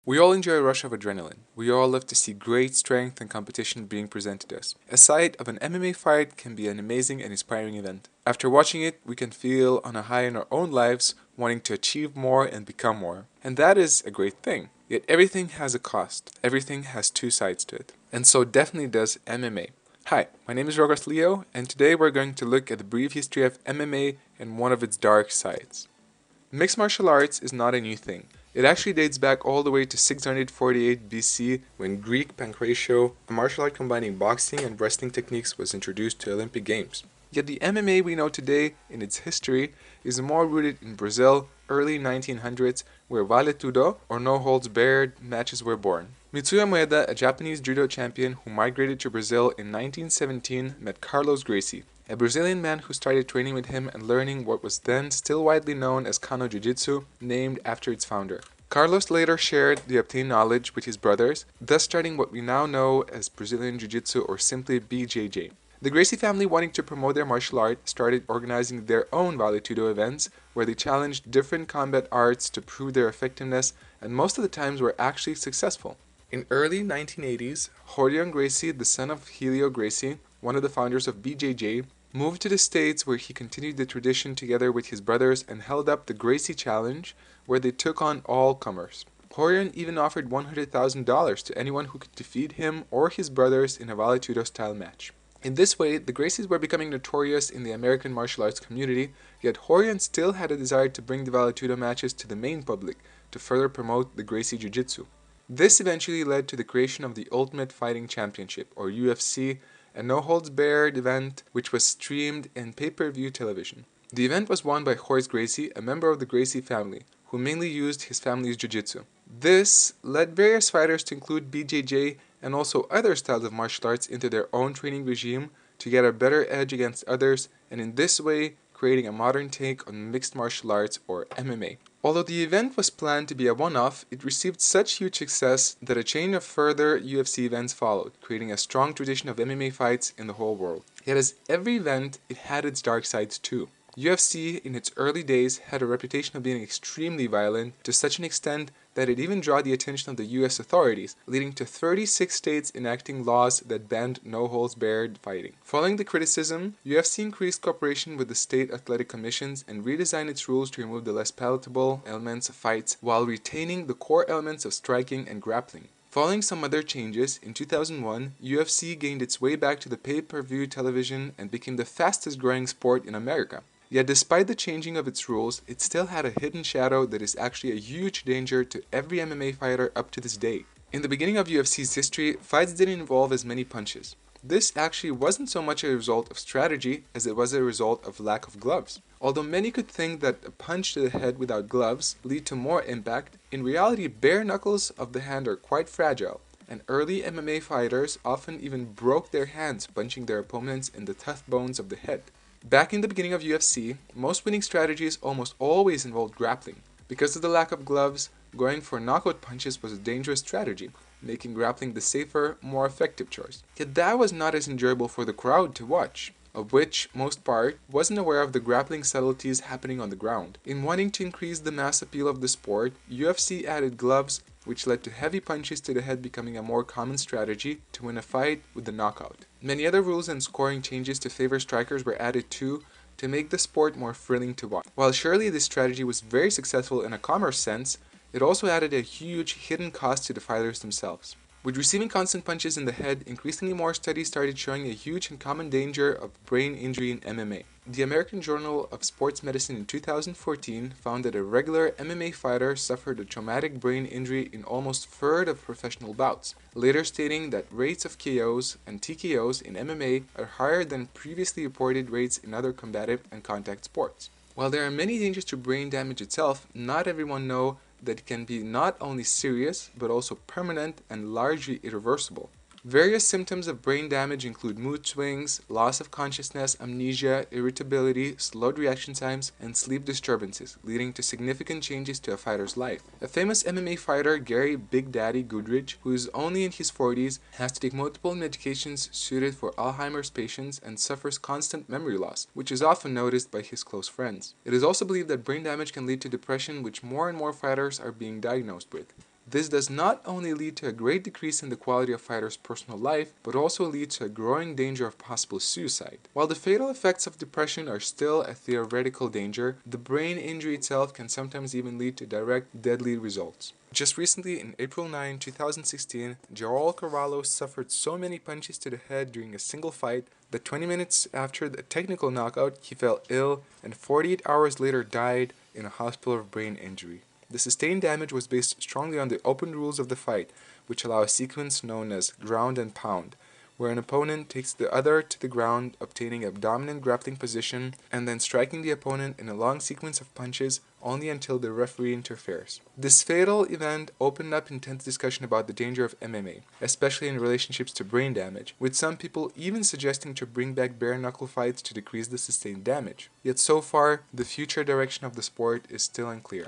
We all enjoy a rush of adrenaline. We all love to see great strength and competition being presented to us. A sight of an MMA fight can be an amazing and inspiring event. After watching it, we can feel on a high in our own lives, wanting to achieve more and become more. And that is a great thing. Yet everything has a cost. Everything has two sides to it. And so definitely does MMA. Hi, my name is Rogas Leo, and today we're going to look at the brief history of MMA and one of its dark sides. Mixed martial arts is not a new thing. It actually dates back all the way to 648 BC when Greek pankratio, a martial art combining boxing and wrestling techniques, was introduced to Olympic Games. Yet the MMA we know today in its history is more rooted in Brazil, early 1900s, where vale tudo, or no holds barred, matches were born. Mitsuya Maeda, a Japanese judo champion who migrated to Brazil in 1917, met Carlos Gracie, a Brazilian man who started training with him and learning what was then still widely known as Kano Jiu-Jitsu, named after its founder. Carlos later shared the obtained knowledge with his brothers, thus starting what we now know as Brazilian Jiu-Jitsu or simply BJJ. The Gracie family, wanting to promote their martial art, started organizing their own vale tudo events where they challenged different combat arts to prove their effectiveness, and most of the times were actually successful. In early 1980s, Rorion Gracie, the son of Helio Gracie, one of the founders of BJJ, moved to the States where he continued the tradition together with his brothers and held up the Gracie Challenge, where they took on all comers. Rorion even offered $100,000 to anyone who could defeat him or his brothers in a vale tudo style match. In this way, the Gracies were becoming notorious in the American martial arts community, yet Rorion still had a desire to bring the vale tudo matches to the main public to further promote the Gracie Jiu-Jitsu. This eventually led to the creation of the Ultimate Fighting Championship, or UFC, a no-holds-barred event which was streamed in pay-per-view television. The event was won by Horace Gracie, a member of the Gracie family, who mainly used his family's jiu-jitsu. This led various fighters to include BJJ and also other styles of martial arts into their own training regime to get a better edge against others, and in this way creating a modern take on mixed martial arts or MMA. Although the event was planned to be a one-off, it received such huge success that a chain of further UFC events followed, creating a strong tradition of MMA fights in the whole world. Yet as every event, it had its dark sides too. UFC in its early days had a reputation of being extremely violent to such an extent that it even drew the attention of the US authorities, leading to 36 states enacting laws that banned no-holds-barred fighting. Following the criticism, UFC increased cooperation with the state athletic commissions and redesigned its rules to remove the less palatable elements of fights while retaining the core elements of striking and grappling. Following some other changes, in 2001, UFC gained its way back to the pay-per-view television and became the fastest-growing sport in America. Yet despite the changing of its rules, it still had a hidden shadow that is actually a huge danger to every MMA fighter up to this day. In the beginning of UFC's history, fights didn't involve as many punches. This actually wasn't so much a result of strategy as it was a result of lack of gloves. Although many could think that a punch to the head without gloves lead to more impact, in reality bare knuckles of the hand are quite fragile, and early MMA fighters often even broke their hands punching their opponents in the tough bones of the head. Back in the beginning of UFC, most winning strategies almost always involved grappling. Because of the lack of gloves, going for knockout punches was a dangerous strategy, making grappling the safer, more effective choice. Yet that was not as enjoyable for the crowd to watch, of which most part wasn't aware of the grappling subtleties happening on the ground. In wanting to increase the mass appeal of the sport, UFC added gloves, which led to heavy punches to the head becoming a more common strategy to win a fight with the knockout. Many other rules and scoring changes to favor strikers were added too to make the sport more thrilling to watch. While surely this strategy was very successful in a commerce sense, it also added a huge hidden cost to the fighters themselves. With receiving constant punches in the head, increasingly more studies started showing a huge and common danger of brain injury in MMA. The American Journal of Sports Medicine in 2014 found that a regular MMA fighter suffered a traumatic brain injury in almost a third of professional bouts, later stating that rates of KOs and TKOs in MMA are higher than previously reported rates in other combative and contact sports. While there are many dangers to brain damage itself, not everyone knows that it can be not only serious, but also permanent and largely irreversible. Various symptoms of brain damage include mood swings, loss of consciousness, amnesia, irritability, slowed reaction times, and sleep disturbances, leading to significant changes to a fighter's life. A famous MMA fighter, Gary Big Daddy Goodridge, who is only in his 40s, has to take multiple medications suited for Alzheimer's patients and suffers constant memory loss, which is often noticed by his close friends. It is also believed that brain damage can lead to depression, which more and more fighters are being diagnosed with. This does not only lead to a great decrease in the quality of fighters' personal life, but also leads to a growing danger of possible suicide. While the fatal effects of depression are still a theoretical danger, the brain injury itself can sometimes even lead to direct deadly results. Just recently, in April 9, 2016, Joel Carvalho suffered so many punches to the head during a single fight that 20 minutes after the technical knockout, he fell ill and 48 hours later died in a hospital of brain injury. The sustained damage was based strongly on the open rules of the fight, which allow a sequence known as ground and pound, where an opponent takes the other to the ground, obtaining a dominant grappling position, and then striking the opponent in a long sequence of punches only until the referee interferes. This fatal event opened up intense discussion about the danger of MMA, especially in relationships to brain damage, with some people even suggesting to bring back bare-knuckle fights to decrease the sustained damage. Yet so far, the future direction of the sport is still unclear.